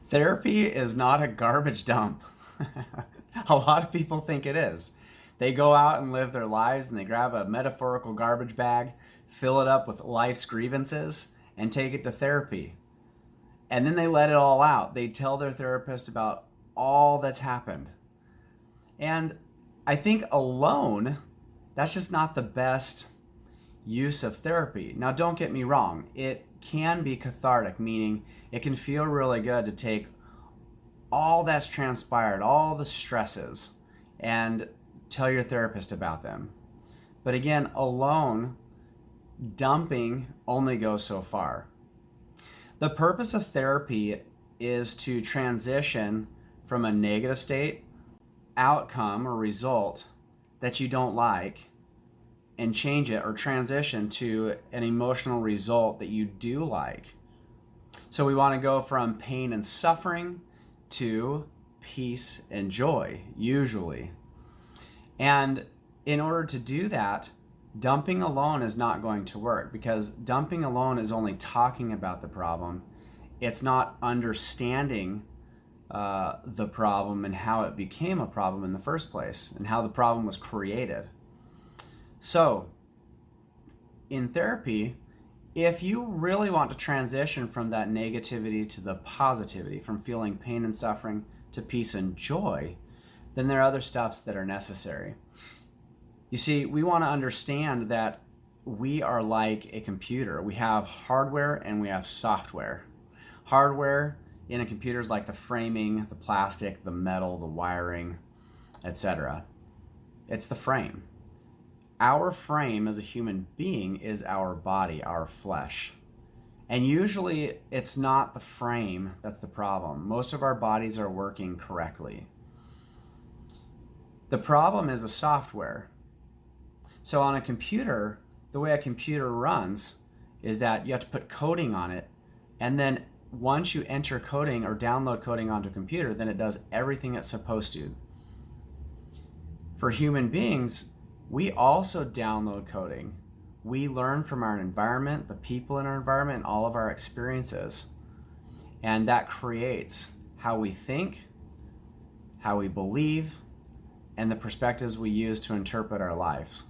Therapy is not a garbage dump. A lot of people think it is. They go out and live their lives and they grab a metaphorical garbage bag, fill it up with life's grievances, and take it to therapy. And then they let it all out. They tell their therapist about all that's happened. And I think alone, that's just not the best use of therapy. Now, don't get me wrong, it can be cathartic, meaning it can feel really good to take all that's transpired, all the stresses, and tell your therapist about them. But again, alone, dumping only goes so far. The purpose of therapy is to transition from a negative state, outcome, or result that you don't like, and change it or transition to an emotional result that you do like. So we want to go from pain and suffering to peace and joy, usually. And in order to do that, dumping alone is not going to work, because dumping alone is only talking about the problem. It's not understanding the problem and how it became a problem in the first place and how the problem was created. So, in therapy, if you really want to transition from that negativity to the positivity, from feeling pain and suffering to peace and joy, then there are other steps that are necessary. You see, we want to understand that we are like a computer. We have hardware and we have software. Hardware in a computer is like the framing, the plastic, the metal, the wiring, etc. It's the frame. Our frame as a human being is our body, our flesh. And usually it's not the frame that's the problem. Most of our bodies are working correctly. The problem is the software. So on a computer, the way a computer runs is that you have to put coding on it, and then once you enter coding or download coding onto a computer, then it does everything it's supposed to. For human beings, we also download coding. We learn from our environment, the people in our environment, and all of our experiences. And that creates how we think, how we believe, and the perspectives we use to interpret our lives.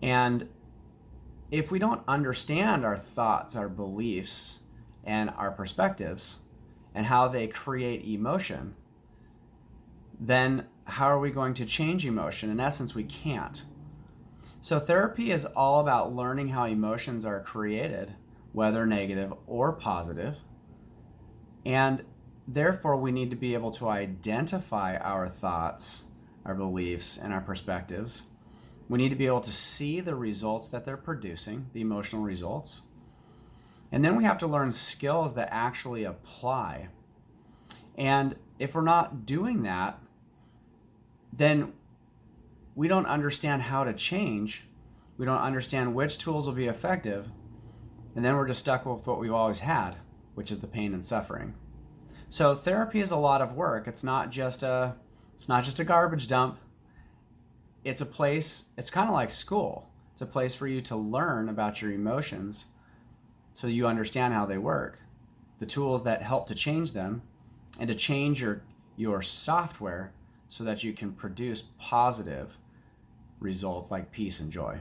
And if we don't understand our thoughts, our beliefs, and our perspectives, and how they create emotion, then how are we going to change emotion? In essence, we can't. So therapy is all about learning how emotions are created, whether negative or positive. And therefore, we need to be able to identify our thoughts, our beliefs, and our perspectives. We need to be able to see the results that they're producing, the emotional results. And then we have to learn skills that actually apply. And if we're not doing that, then we don't understand how to change. We don't understand which tools will be effective. And then we're just stuck with what we've always had, which is the pain and suffering. So therapy is a lot of work. It's not just a garbage dump. It's a place, it's kind of like school. It's a place for you to learn about your emotions so you understand how they work, the tools that help to change them, and to change your software so that you can produce positive results like peace and joy.